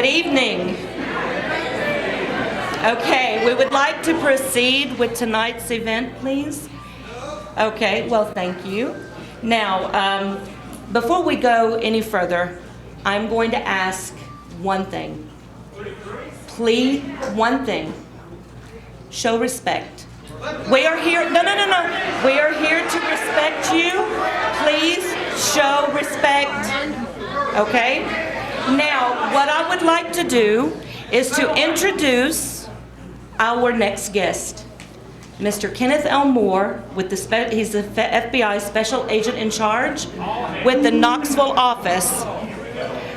Good evening. Okay, we would like to proceed with tonight's event, please. Okay, well, thank you. Now, before we go any further, I'm going to ask one thing. Please, one thing. Show respect. We are here, no. We are here to respect you. Please show respect. Okay? Now, what I would like to do is to introduce our next guest, Mr. Kenneth L. Moore, he's the FBI Special Agent in Charge with the Knoxville office.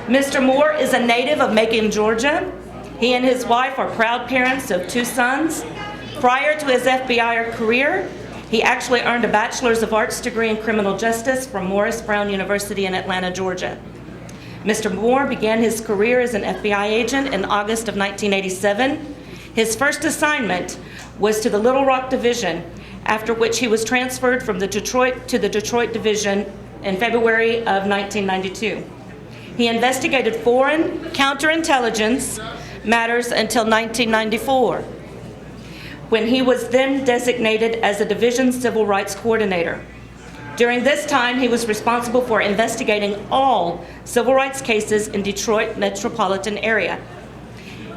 Mr. Moore is a native of Macon, Georgia. He and his wife are proud parents of 2 sons. Prior to his FBI career, he actually earned a Bachelor's of Arts degree in Criminal Justice from Morris Brown University in Atlanta, Georgia. Mr. Moore began his career as an FBI agent in August of 1987. His first assignment was to the Little Rock Division, after which he was transferred from the Detroit Division in February of 1992. He investigated foreign counterintelligence matters until 1994, when he was then designated as the Division Civil Rights Coordinator. During this time, he was responsible for investigating all civil rights cases in Detroit metropolitan area.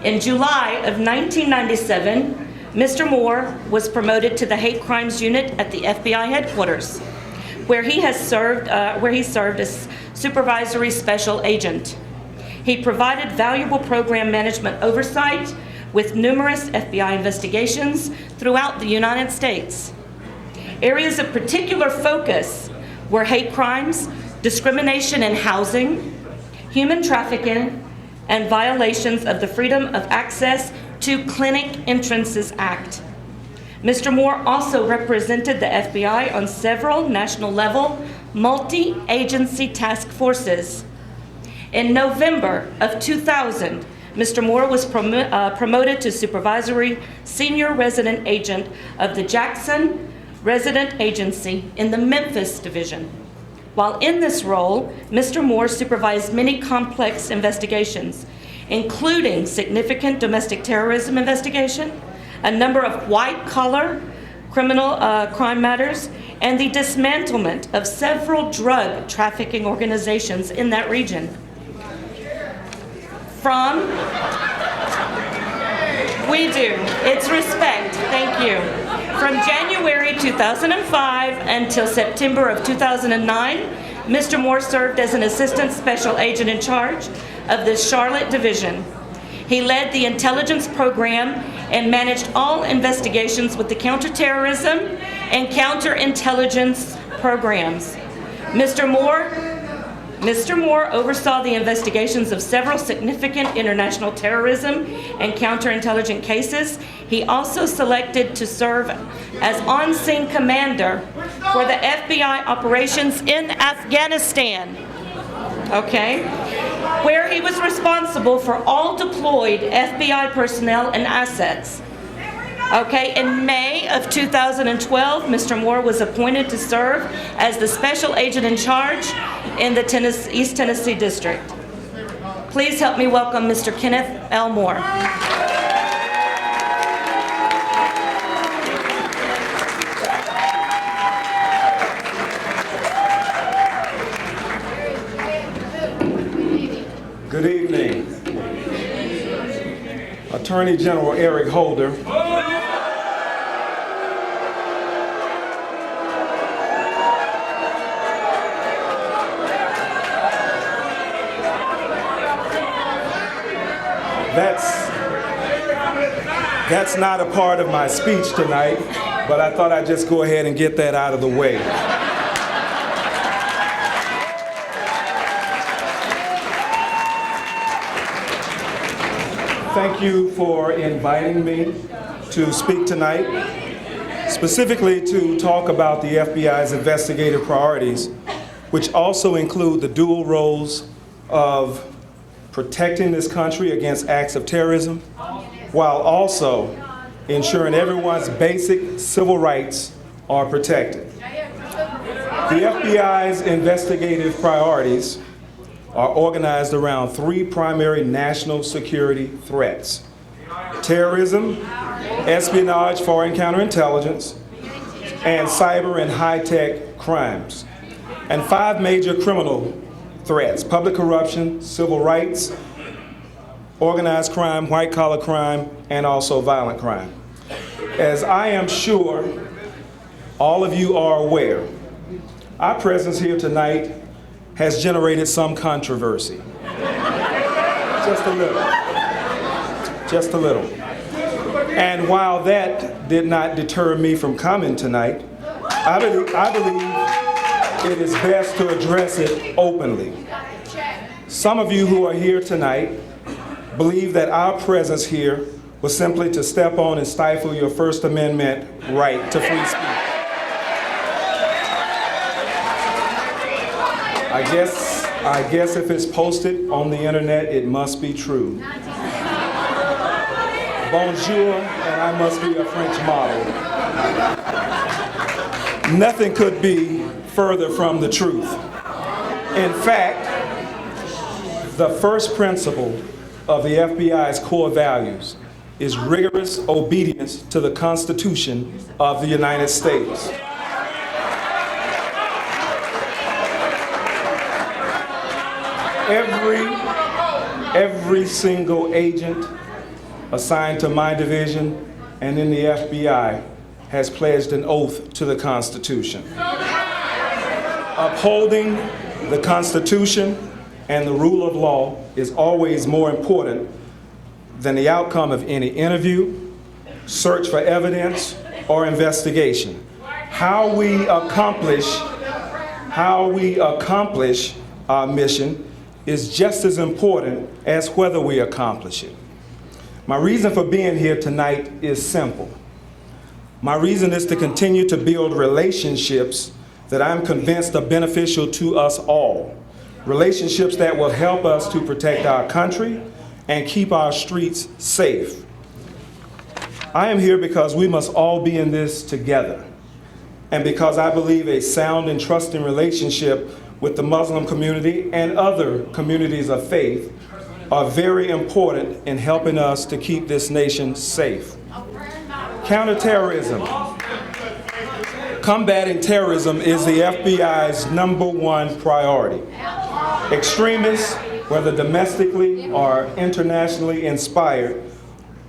In July of 1997, Mr. Moore was promoted to the Hate Crimes Unit at the FBI headquarters, where he served as Supervisory Special Agent. He provided valuable program management oversight with numerous FBI investigations throughout the United States. Areas of particular focus were hate crimes, discrimination in housing, human trafficking, and violations of the Freedom of Access to Clinic Entrances Act. Mr. Moore also represented the FBI on several national-level multi-agency task forces. In November of 2000, Mr. Moore was promoted to Supervisory Senior Resident Agent of the Jackson Resident Agency in the Memphis Division. While in this role, Mr. Moore supervised many complex investigations, including significant domestic terrorism investigation, a number of white-collar criminal crime matters, and the dismantlement of several drug trafficking organizations in that region. We do. It's respect. Thank you. From January 2005 until September of 2009, Mr. Moore served as an Assistant Special Agent in charge of the Charlotte Division. He led the intelligence program and managed all investigations with the counterterrorism and counterintelligence programs. Mr. Moore oversaw the investigations of several significant international terrorism and counterintelligence cases. He also selected to serve as on-scene commander for the FBI operations in Afghanistan, where he was responsible for all deployed FBI personnel and assets. In May of 2012, Mr. Moore was appointed to serve as the Special Agent in Charge in the East Tennessee District. Please help me welcome Mr. Kenneth L. Moore. Good evening. Attorney General Eric Holder. That's not a part of my speech tonight, but I thought I'd just go ahead and get that out of the way. Thank you for inviting me to speak tonight, specifically to talk about the FBI's investigative priorities, which also include the dual roles of protecting this country against acts of terrorism, while also ensuring everyone's basic civil rights are protected. The FBI's investigative priorities are organized around three primary national security threats: terrorism, espionage, foreign counterintelligence, and cyber and high-tech crimes, and five major criminal threats: public corruption, civil rights, organized crime, white-collar crime, and also violent crime. As I am sure all of you are aware, our presence here tonight has generated some controversy. Just a little. Just a little. And while that did not deter me from coming tonight, I believe it is best to address it openly. Some of you who are here tonight believe that our presence here was simply to step on and stifle your First Amendment right to free speech. I guess if it's posted on the internet, it must be true. Bonjour, and I must be a French model. Nothing could be further from the truth. In fact, the first principle of the FBI's core values is rigorous obedience to the Constitution of the United States. Every single agent assigned to my division and in the FBI has pledged an oath to the Constitution. Upholding the Constitution and the rule of law is always more important than the outcome of any interview, search for evidence, or investigation. How we accomplish our mission is just as important as whether we accomplish it. My reason for being here tonight is simple. My reason is to continue to build relationships that I'm convinced are beneficial to us all. Relationships that will help us to protect our country and keep our streets safe. I am here because we must all be in this together, and because I believe a sound and trusting relationship with the Muslim community and other communities of faith are very important in helping us to keep this nation safe. Counterterrorism. Combating terrorism is the FBI's #1 priority. Extremists, whether domestically or internationally inspired,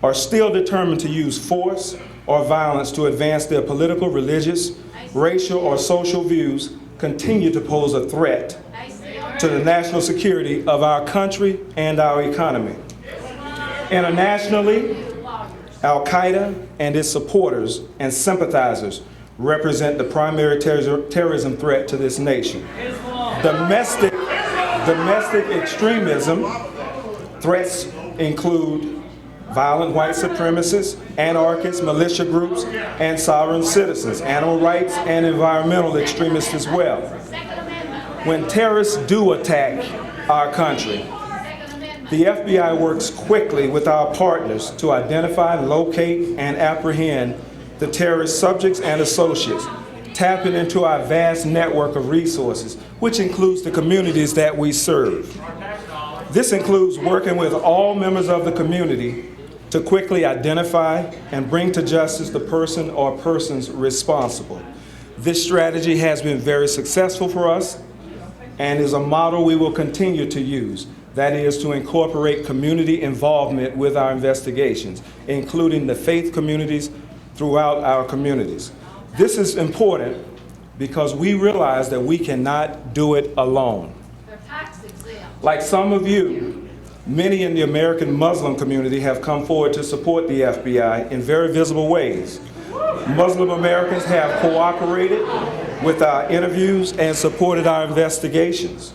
are still determined to use force or violence to advance their political, religious, racial, or social views, continue to pose a threat to the national security of our country and our economy. Internationally, Al-Qaeda and its supporters and sympathizers represent the primary terrorism threat to this nation. Domestic extremism threats include violent white supremacists, anarchists, militia groups, and sovereign citizens, animal rights and environmental extremists as well. When terrorists do attack our country, the FBI works quickly with our partners to identify, locate, and apprehend the terrorist subjects and associates, tapping into our vast network of resources, which includes the communities that we serve. This includes working with all members of the community to quickly identify and bring to justice the person or persons responsible. This strategy has been very successful for us and is a model we will continue to use. That is to incorporate community involvement with our investigations, including the faith communities throughout our communities. This is important because we realize that we cannot do it alone. Like some of you, many in the American Muslim community have come forward to support the FBI in very visible ways. Muslim Americans have cooperated with our interviews and supported our investigations.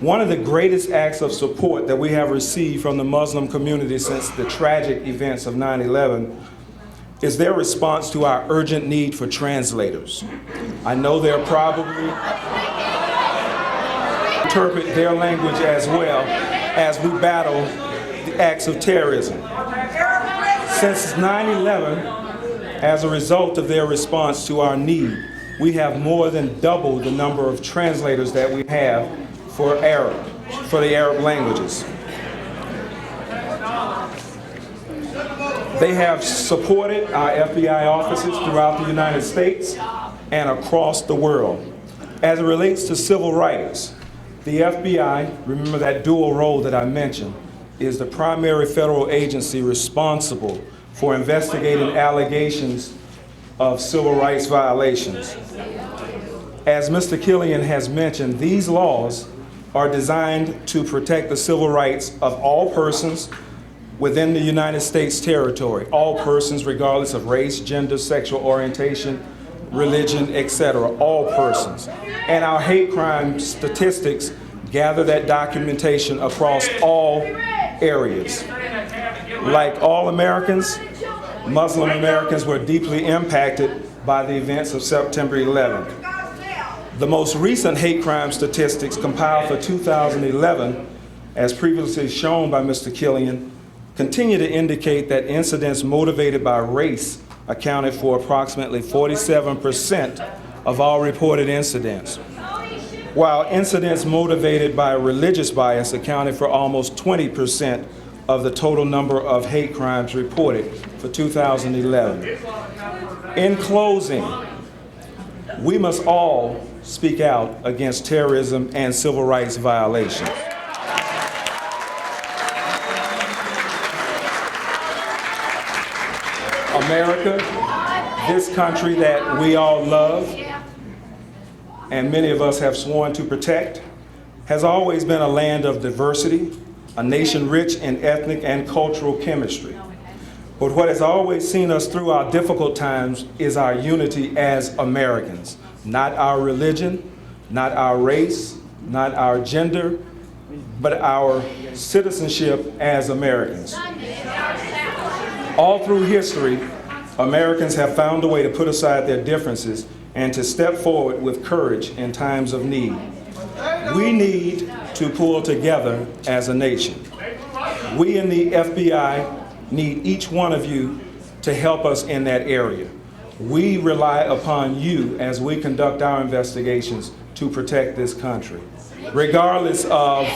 One of the greatest acts of support that we have received from the Muslim community since the tragic events of 9/11 is their response to our urgent need for translators. I know they're probably interpret their language as well as we battle the acts of terrorism. Since 9/11, as a result of their response to our need, we have more than doubled the number of translators that we have for Arab. for the Arab languages. They have supported our FBI offices throughout the United States and across the world. As it relates to civil rights, the FBI, remember that dual role that I mentioned, is the primary federal agency responsible for investigating allegations of civil rights violations. As Mr. Killian has mentioned, these laws are designed to protect the civil rights of all persons within the United States territory, all persons regardless of race, gender, sexual orientation, religion, etc., all persons. And our hate crime statistics gather that documentation across all areas. Like all Americans, Muslim Americans were deeply impacted by the events of September 11th. The most recent hate crime statistics compiled for 2011, as previously shown by Mr. Killian, continue to indicate that incidents motivated by race accounted for approximately 47% of all reported incidents, while incidents motivated by religious bias accounted for almost 20% of the total number of hate crimes reported for 2011. In closing, we must all speak out against terrorism and civil rights violations. America, this country that we all love, and many of us have sworn to protect, has always been a land of diversity, a nation rich in ethnic and cultural chemistry. But what has always seen us through our difficult times is our unity as Americans, not our religion, not our race, not our gender, but our citizenship as Americans. All through history, Americans have found a way to put aside their differences and to step forward with courage in times of need. We need to pull together as a nation. We in the FBI need each one of you to help us in that area. We rely upon you as we conduct our investigations to protect this country, regardless of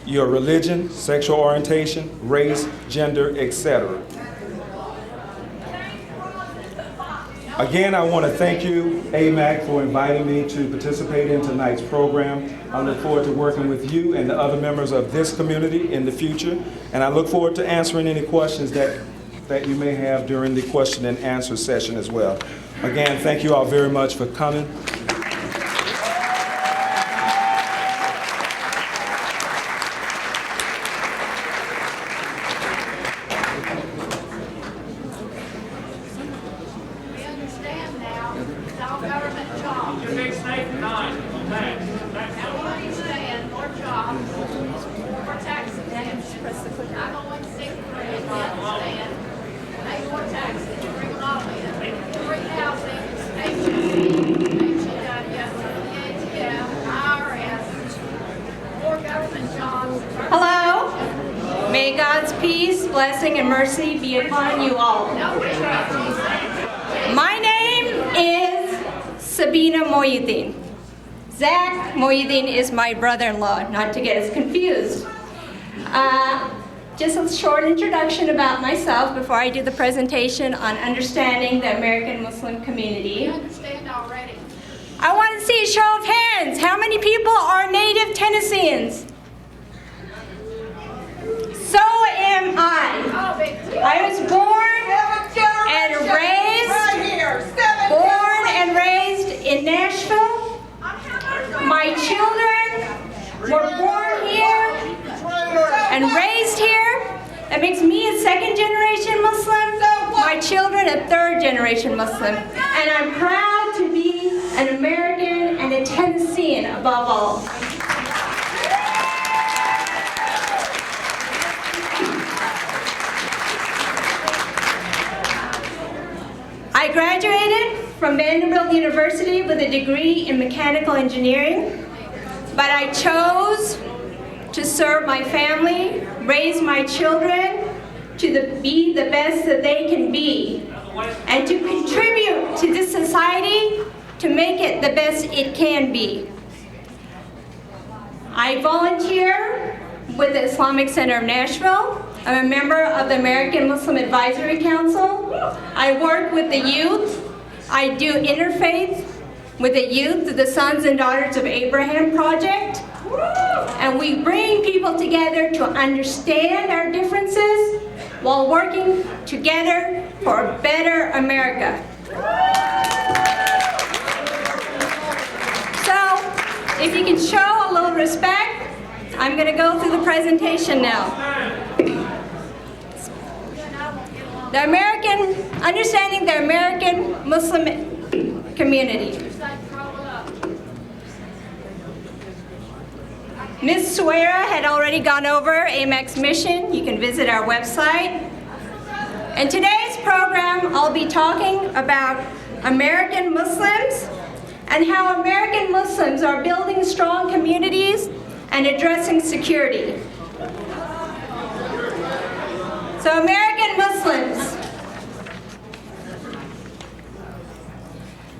your religion, sexual orientation, race, gender, etc. Again, I want to thank you, AMAC, for inviting me to participate in tonight's program. I look forward to working with you and the other members of this community in the future, and I look forward to answering any questions that you may have during the question and answer session as well. Again, thank you all very much for coming. Hello. May God's peace, blessing, and mercy be upon you all. My name is Sabina Moyuddin. Zach Moyuddin is my brother-in-law, not to get us confused. Just a short introduction about myself before I do the presentation on understanding the American Muslim community. You understand already. I want to see a show of hands. How many people are native Tennesseans? So am I. I was born and raised in Nashville. My children were born here and raised here. That makes me a second-generation Muslim. My children a third-generation Muslim. And I'm proud to be an American and a Tennessean above all. I graduated from Vanderbilt University with a degree in mechanical engineering, but I chose to serve my family, raise my children to be the best that they can be, and to contribute to this society to make it the best it can be. I volunteer with the Islamic Center of Nashville. I'm a member of the American Muslim Advisory Council. I work with the youth. I do interfaith with the youth through the Sons and Daughters of Abraham Project. And we bring people together to understand our differences while working together for a better America. So, if you can show a little respect, I'm going to go through the presentation now. Understanding the American Muslim community. Ms. Suera had already gone over AMAC's mission. You can visit our website. In today's program, I'll be talking about American Muslims and how American Muslims are building strong communities and addressing security. So American Muslims.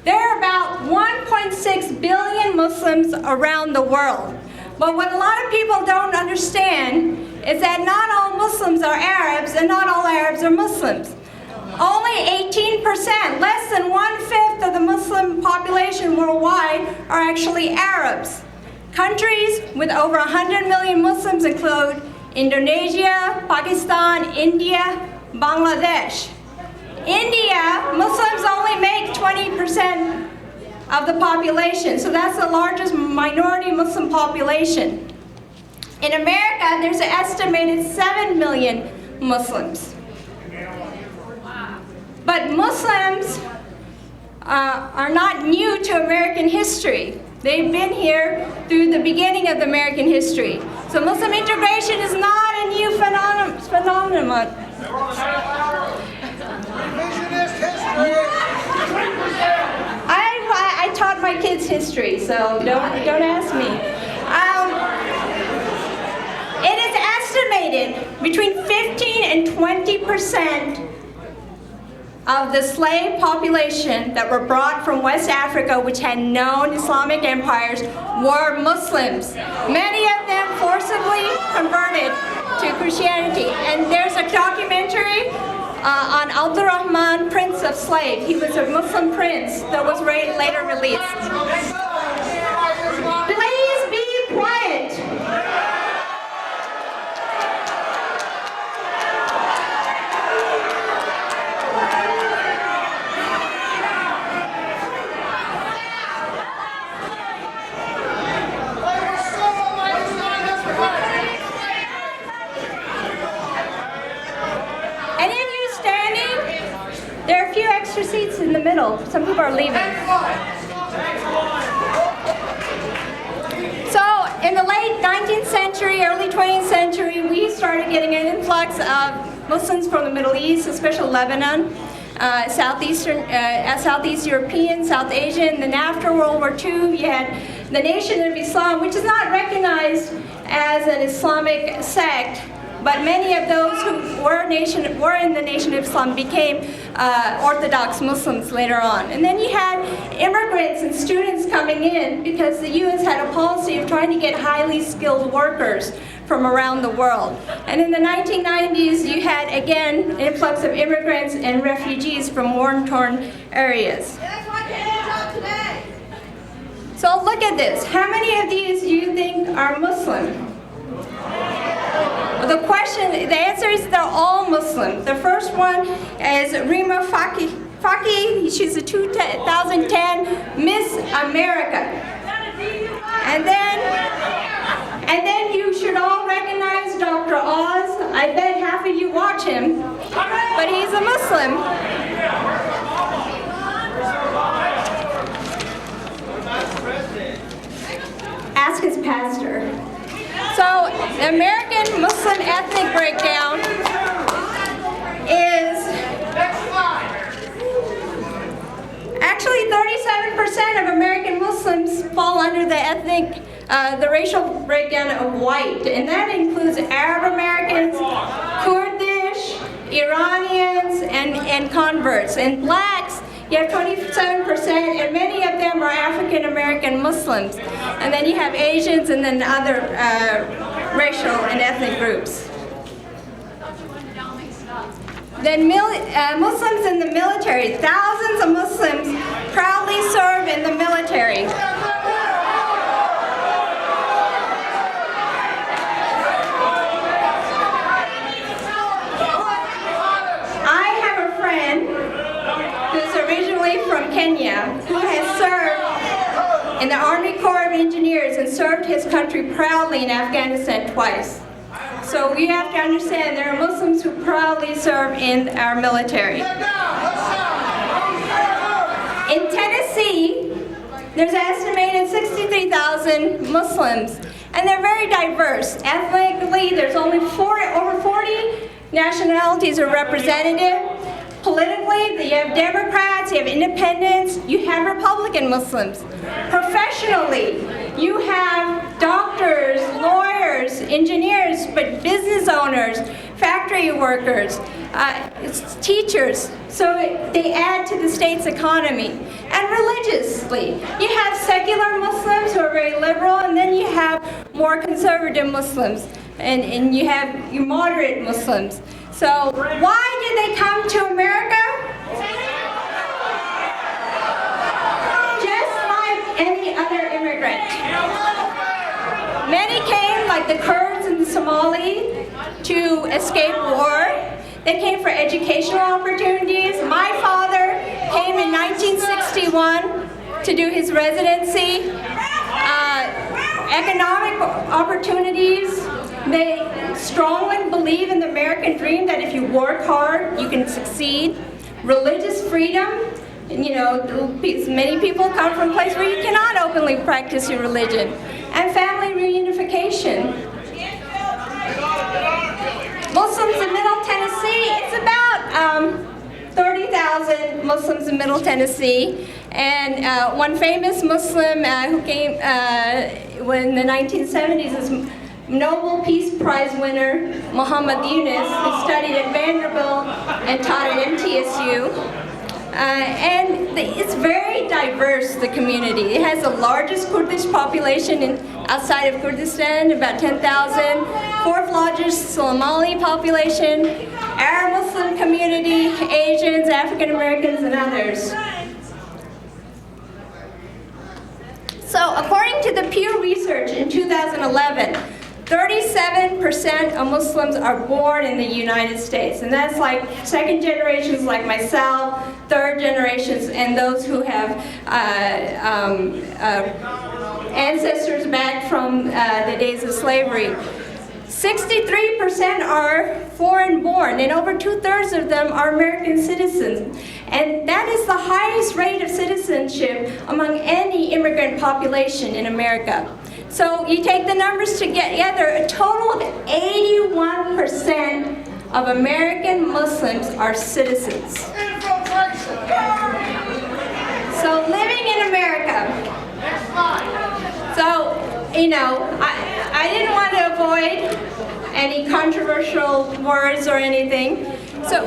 There are about 1.6 billion Muslims around the world. But what a lot of people don't understand is that not all Muslims are Arabs and not all Arabs are Muslims. Only 18%, less than 1/5 of the Muslim population worldwide are actually Arabs. Countries with over 100 million Muslims include Indonesia, Pakistan, India, Bangladesh. India, Muslims only make 20% of the population, so that's the largest minority Muslim population. In America, there's an estimated 7 million Muslims. But Muslims are not new to American history. They've been here through the beginning of the American history. So Muslim integration is not a new phenomenon. I taught my kids history, so don't ask me. It is estimated between 15 and 20% of the slave population that were brought from West Africa, which had known Islamic empires, were Muslims. Many of them forcibly converted to Christianity. And there's a documentary on Abdurrahman, Prince of Slaves. He was a Muslim prince that was later released. Please be quiet. There are a few extra seats in the middle. Some people are leaving. So in the late 19th century, early 20th century, we started getting an influx of Muslims from the Middle East, especially Lebanon, Southeast European, South Asian. Then after World War II, you had the Nation of Islam, which is not recognized as an Islamic sect, but many of those who were in the Nation of Islam became Orthodox Muslims later on. And then you had immigrants and students coming in because the U.S. had a policy of trying to get highly skilled workers from around the world. And in the 1990s, you had, again, an influx of immigrants and refugees from war-torn areas. So look at this. How many of these do you think are Muslim? The answer is they're all Muslim. The first one is Rima Faki. She's a 2010 Miss America. And then you should all recognize Dr. Oz. I bet half of you watch him, but he's a Muslim. Ask his pastor. So the American Muslim ethnic breakdown is actually 37% of American Muslims fall under the racial breakdown of white, and that includes Arab Americans, Kurdish, Iranians, and converts. And blacks, you have 27%, and many of them are African American Muslims. and then you have Asians, and then other racial and ethnic groups. Then Muslims in the military. Thousands of Muslims proudly serve in the military. I have a friend who's originally from Kenya who has served in the Army Corps of Engineers and served his country proudly in Afghanistan twice. So you have to understand there are Muslims who proudly serve in our military. In Tennessee, there's an estimated 63,000 Muslims, and they're very diverse. Ethnically, there's only over 40 nationalities are represented. Politically, you have Democrats, you have independents, you have Republican Muslims. Professionally, you have doctors, lawyers, engineers, but business owners, factory workers, teachers. So they add to the state's economy. And religiously, you have secular Muslims who are very liberal, and then you have more conservative Muslims, and you have your moderate Muslims. So why did they come to America? Just like any other immigrant. Many came, like the Kurds and the Somali, to escape war. They came for educational opportunities. My father came in 1961 to do his residency. Economic opportunities. They strongly believe in the American dream that if you work hard, you can succeed. Religious freedom. You know, many people come from a place where you cannot openly practice your religion. And family reunification. Muslims in Middle Tennessee, it's about 30,000 Muslims in Middle Tennessee. And one famous Muslim who came in the 1970s is Nobel Peace Prize winner Muhammad Yunus, who studied at Vanderbilt and taught at MTSU. And it's very diverse, the community. It has the largest Kurdish population outside of Kurdistan, about 10,000. Fourth largest Somali population, Arab Muslim community, Asians, African Americans, and others. So according to the Pew Research in 2011, 37% of Muslims are born in the United States, and that's like second generations like myself, third generations, and those who have ancestors back from the days of slavery. 63% are foreign born, and over 2/3 of them are American citizens. And that is the highest rate of citizenship among any immigrant population in America. So you take the numbers together, a total of 81% of American Muslims are citizens. So living in America. So, you know, I didn't want to avoid any controversial words or anything. So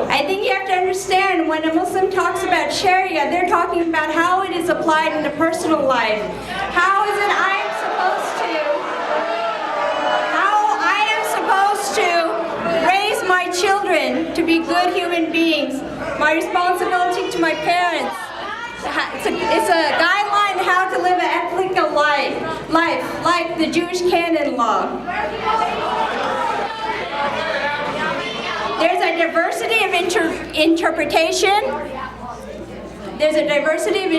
I think you have to understand when a Muslim talks about Sharia, they're talking about how it is applied in a personal life. How is it I am supposed to raise my children to be good human beings, my responsibility to my parents. It's a guideline how to live an ethical life like the Jewish canon law. There's a diversity of interpretation. There's a diversity of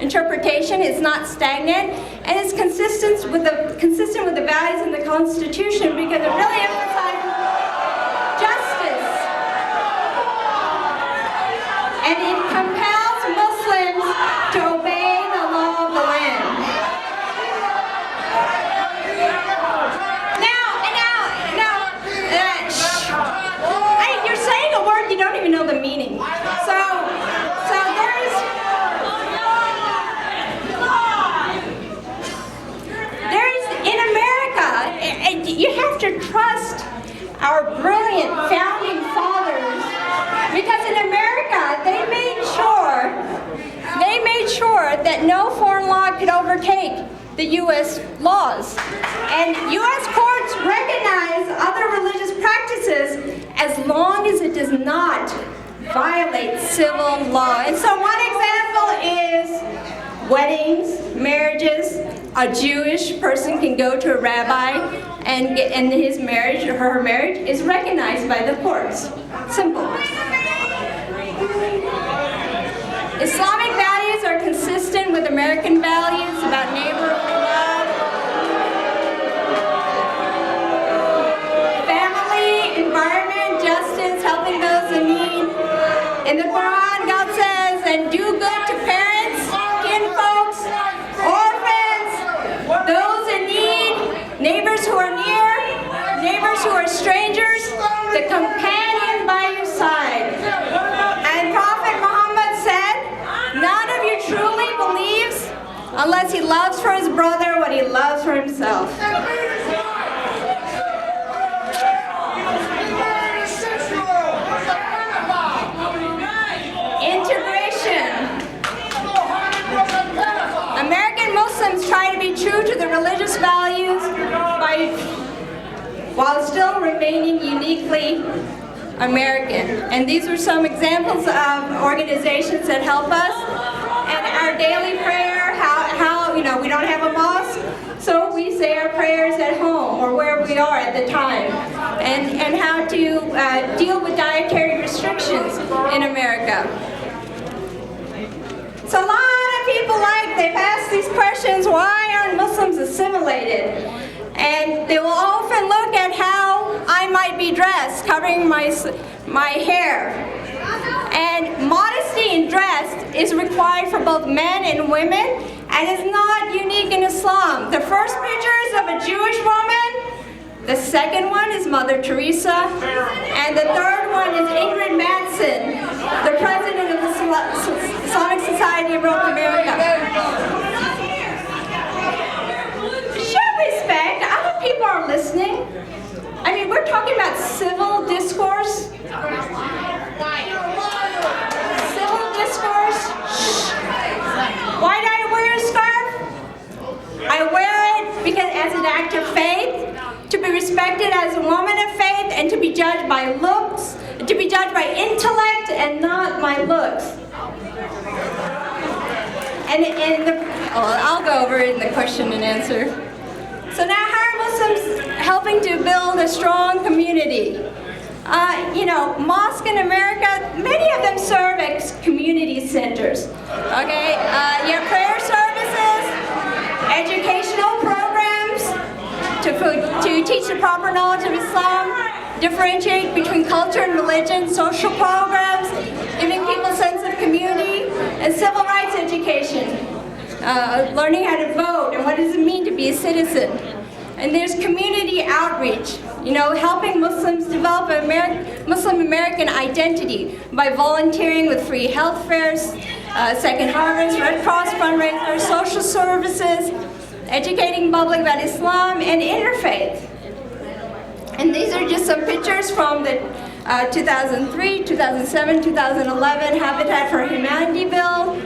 interpretation. It's not stagnant, and it's consistent with the values in the Constitution because it really emphasizes justice, and it compels Muslims to obey the law of the land. You're saying a word you don't even know the meaning. So there's in America, you have to trust the U.S. laws. And U.S. courts recognize other religious practices as long as it does not violate civil law. And so one example is weddings, marriages. A Jewish person can go to a rabbi and his marriage or her marriage is recognized by the courts. Simple. Islamic values are consistent with American values about neighborly love, family, environment, justice, helping those in need. In the Quran, God says, and do good to parents, kinfolks, orphans, those in need, neighbors who are near, neighbors who are strangers, the companion by your side. And Prophet Muhammad said, none of you truly believes unless he loves for his brother what he loves for himself. American Muslims try to be true to their religious values while still remaining uniquely American. And these are some examples of organizations that help us. And our daily prayer, how we don't have a mosque, so we say our prayers at home or where we are at the time. And how to deal with dietary restrictions in America. So a lot of people they've asked these questions, why aren't Muslims assimilated? And they will often look at how I might be dressed, covering my hair. And modesty in dress is required for both men and women, and is not unique in Islam. The first picture is of a Jewish woman, the second one is Mother Teresa, and the third one is Ingrid Mattson, the president of the Islamic Society of North America. Show respect. Other people are listening. I mean, we're talking about civil discourse. Civil discourse. Why do I wear a scarf? I wear it because as an act of faith, to be respected as a woman of faith, and to be judged by looks, to be judged by intellect and not my looks. And I'll go over it in the question and answer. So now, how are Muslims helping to build a strong community? Mosques in America, many of them serve as community centers. Okay, you have prayer services, educational programs to teach the proper knowledge of Islam, differentiate between culture and religion, social programs, giving people a sense of community, and civil rights education, learning how to vote and what does it mean to be a citizen. And there's community outreach, helping Muslims develop a Muslim American identity by volunteering with free health fairs, Second Harvest, Red Cross fundraisers, social services, educating public about Islam and interfaith. And these are just some pictures from the 2003, 2007, 2011 Habitat for Humanity bill.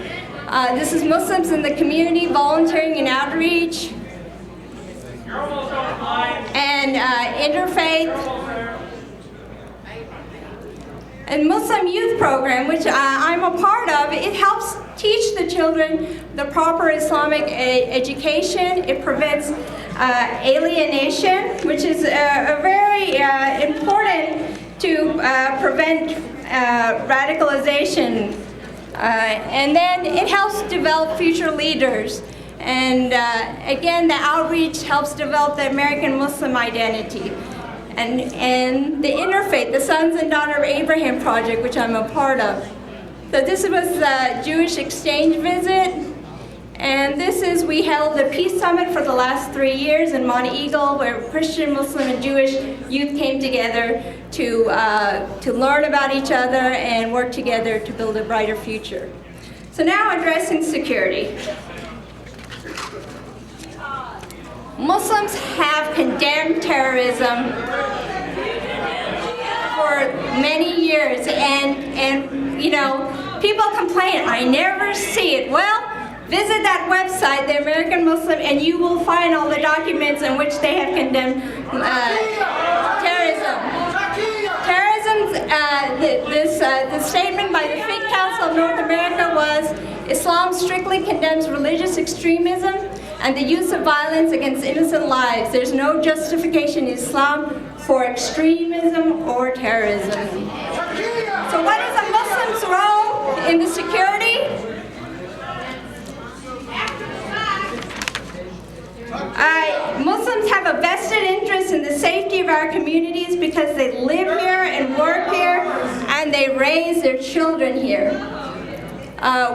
This is Muslims in the community volunteering in outreach and interfaith. And Muslim Youth Program, which I'm a part of, it helps teach the children the proper Islamic education. It prevents alienation, which is very important to prevent radicalization. And then it helps develop future leaders. And again, the outreach helps develop the American Muslim identity. And the interfaith, the Sons and Daughters of Abraham project, which I'm a part of. So this was a Jewish exchange visit. And we held a peace summit for the last 3 years in Monte Eagle, where Christian, Muslim, and Jewish youth came together to learn about each other and work together to build a brighter future. So now addressing security. Muslims have condemned terrorism for many years, and people complain, I never see it. Well, Visit that website, the American Muslim, and you will find all the documents in which they have condemned terrorism. The statement by the Fiqh Council of North America was, Islam strictly condemns religious extremism and the use of violence against innocent lives. There's no justification in Islam for extremism or terrorism. So what is a Muslim's role in the security? Muslims have a vested interest in the safety of our communities because they live here and work here and they raise their children here.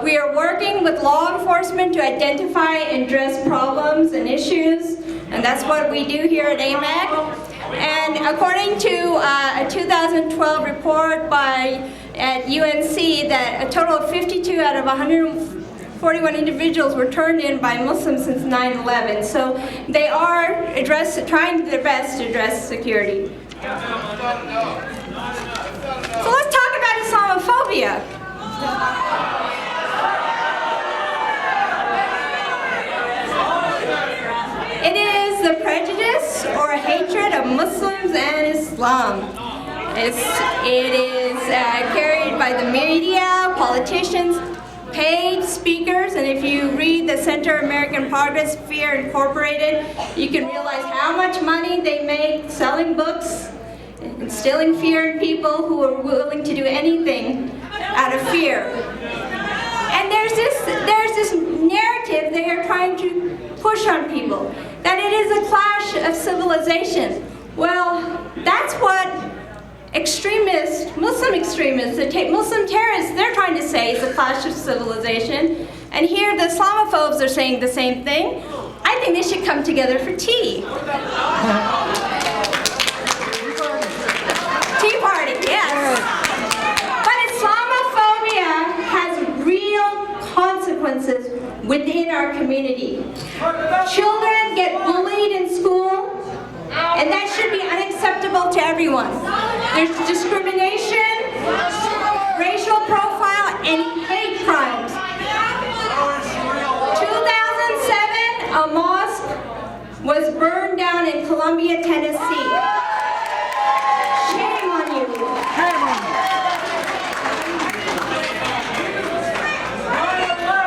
We are working with law enforcement to identify and address problems and issues, and that's what we do here at AMAC. And according to a 2012 report at UNC, that a total of 52 out of 141 individuals were turned in by Muslims since 9/11. So they are trying their best to address security. So let's talk about Islamophobia. It is the prejudice or hatred of Muslims and Islam. It is carried by the media, politicians, paid speakers, and if you read the Center of American Progress, Fear Incorporated, you can realize how much money they make selling books, instilling fear in people who are willing to do anything out of fear. And there's this narrative they are trying to push on people, that it is a clash of civilization. Well, that's what Muslim extremists, Muslim terrorists, they're trying to say is a clash of civilization. And here the Islamophobes are saying the same thing. I think they should come together for tea. Tea party, yes. But Islamophobia has real consequences within our community. Children get bullied in school, and that should be unacceptable to everyone. There's discrimination, racial profile, and hate crimes. 2007, a mosque was burned down in Columbia, Tennessee. Shame on you.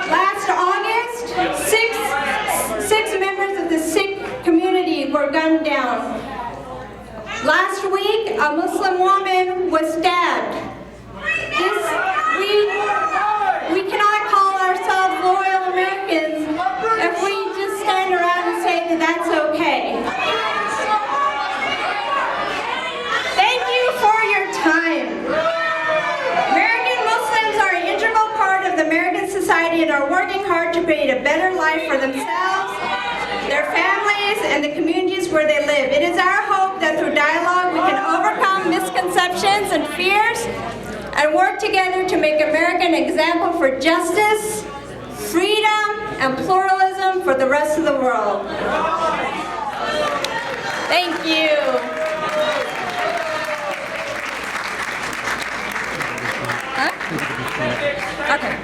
Last August, six members of the Sikh community were gunned down. Last week, a Muslim woman was stabbed. We cannot call ourselves loyal Americans if we just stand around and say that that's okay. Thank you for your time. American Muslims are an integral part of the American society and are working hard to create a better life for themselves, their families, and the communities where they live. It is our hope that through dialogue we can overcome misconceptions and fears and work together to make America an example for justice, freedom, and pluralism for the rest of the world. Thank you. Okay.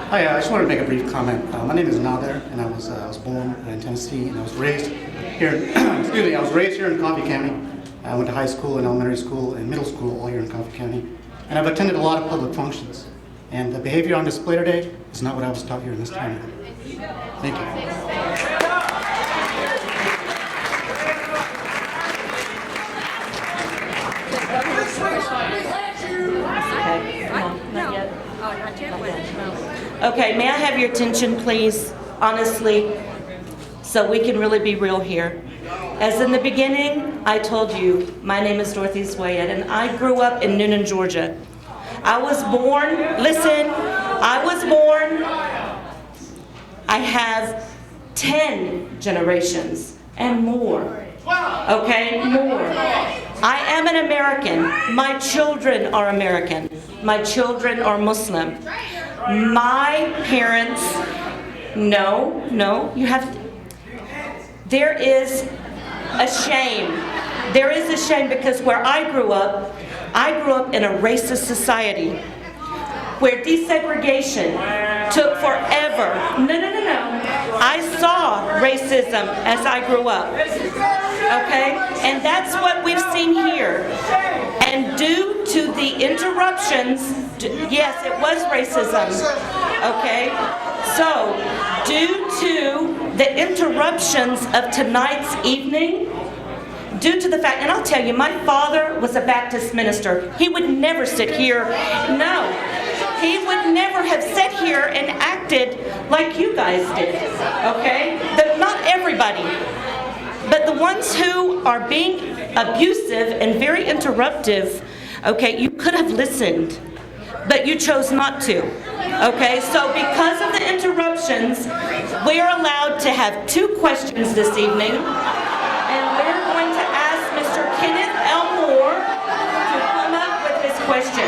Hi, I just wanted to make a brief comment. My name is Nader, and I was born in Tennessee, and I was raised here. Excuse me, I was raised here in Coffee County. I went to high school and elementary school and middle school all here in Coffee County, and I've attended a lot of public functions. And the behavior on display today is not what I was taught here in this town. Thank you. Okay, may I have your attention, please, honestly, so we can really be real here. As in the beginning, I told you, my name is Dorothy Swayed, and I grew up in Noonan, Georgia. I was born, I have 10 generations and more. Okay, more. I am an American. My children are American. My children are Muslim. My parents, no, you have to, there is a shame. There is a shame because where I grew up in a racist society. where desegregation took forever. No. I saw racism as I grew up. Okay? And that's what we've seen here. And due to the interruptions, yes, it was racism. Okay? So, due to the interruptions of tonight's evening, due to the fact, and I'll tell you, my father was a Baptist minister. He would never sit here. No. He would never have sat here and acted like you guys did, okay? Not everybody, but the ones who are being abusive and very interruptive, okay, you could have listened, but you chose not to, okay? So because of the interruptions, we are allowed to have 2 questions this evening, and we're going to ask Mr. Kenneth L. Moore to come up with his question.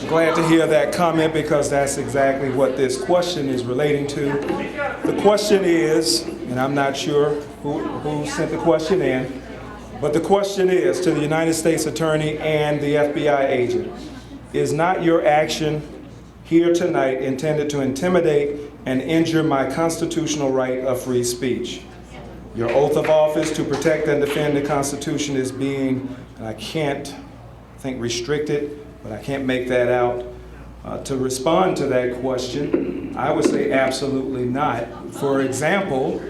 Glad to hear that comment because that's exactly what this question is relating to. The question is, and I'm not sure who sent the question in, but the question is to the United States Attorney and the FBI agent, is not your action here tonight intended to intimidate and injure my constitutional right of free speech? Your oath of office to protect and defend the Constitution is being, and I can't think restricted, but I can't make that out. To respond to that question, I would say absolutely not. For example,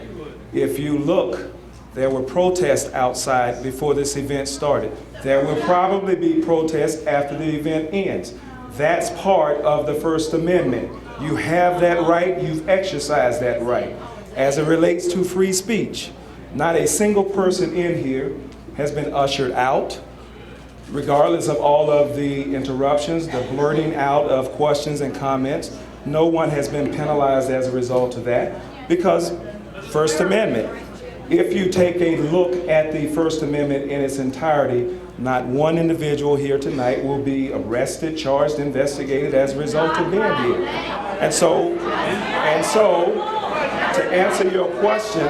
if you look, there were protests outside before this event started. There will probably be protests after the event ends. That's part of the First Amendment. You have that right, you've exercised that right. As it relates to free speech, not a single person in here has been ushered out, regardless of all of the interruptions, the blurting out of questions and comments. No one has been penalized as a result of that because First Amendment. If you take a look at the First Amendment in its entirety, not one individual here tonight will be arrested, charged, investigated as a result of being here. And so, to answer your question,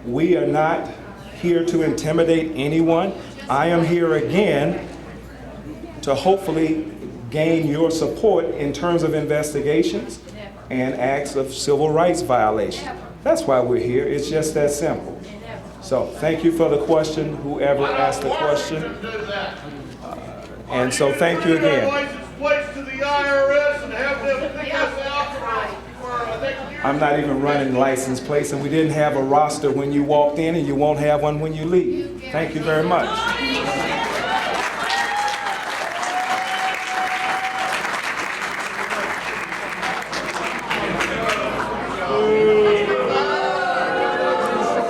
we are not here to intimidate anyone. I am here again to hopefully gain your support in terms of investigations and acts of civil rights violation. That's why we're here. It's just that simple. So thank you for the question, whoever asked the question. And so thank you again. I'm not even running license plates, and we didn't have a roster when you walked in, and you won't have one when you leave. Thank you very much.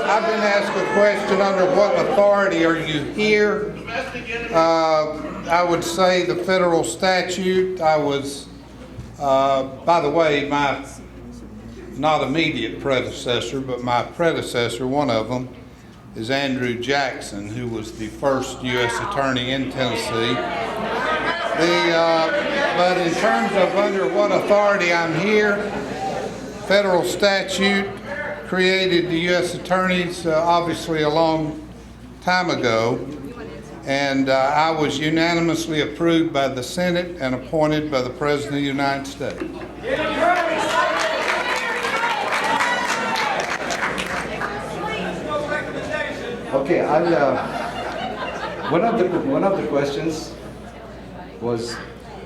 I've been asked a question, under what authority are you here? I would say the federal statute. I was, by the way, my not immediate predecessor, but my predecessor, one of them, is Andrew Jackson, who was the first U.S. Attorney in Tennessee. But in terms of under what authority I'm here, federal statute created the U.S. Attorneys obviously a long time ago, and I was unanimously approved by the Senate and appointed by the President of the United States. Okay, one of the questions was,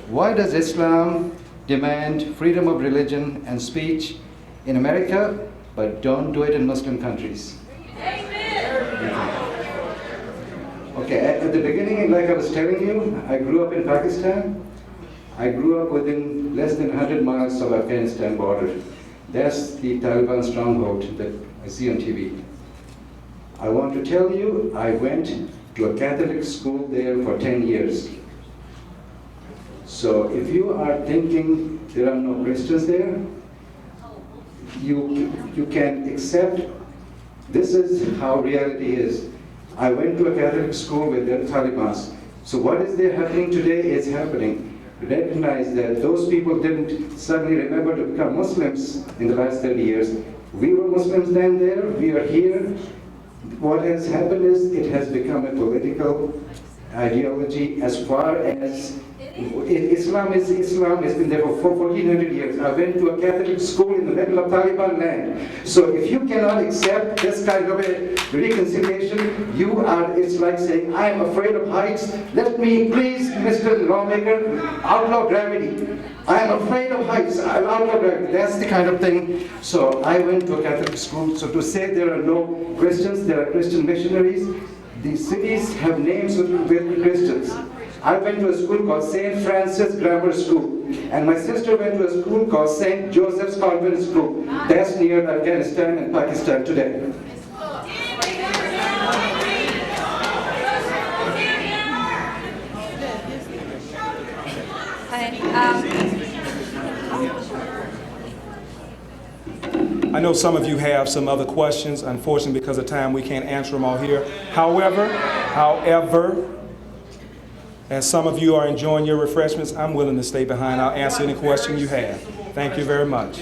why does Islam demand freedom of religion and speech in America, but don't do it in Muslim countries? Okay, at the beginning, like I was telling you, I grew up in Pakistan. I grew up within less than 100 miles of Afghanistan border. That's the Taliban stronghold that I see on TV. I want to tell you, I went to a Catholic school there for 10 years. So if you are thinking there are no Christians there, you can accept this is how reality is. I went to a Catholic school with the Taliban. So what is there happening today is happening. Recognize that those people didn't suddenly remember to become Muslims in the last 30 years. We were Muslims then there, we are here. What has happened is it has become a political ideology as far as Islam has been there for 1400 years. I went to a Catholic school in the middle of Taliban land. So if you cannot accept this kind of a reconciliation, it's like saying, I am afraid of heights. Let me please, Mr. Lawmaker, outlaw gravity. I am afraid of heights. I'll outlaw gravity. That's the kind of thing. So I went to a Catholic school. So to say there are no Christians, there are Christian missionaries. These cities have names with Christians. I went to a school called St. Francis Grammar School, and my sister went to a school called St. Joseph's Convent School. That's near Afghanistan and Pakistan today. I know some of you have some other questions. Unfortunately, because of time, we can't answer them all here. However, as some of you are enjoying your refreshments, I'm willing to stay behind. I'll answer any question you have. Thank you very much.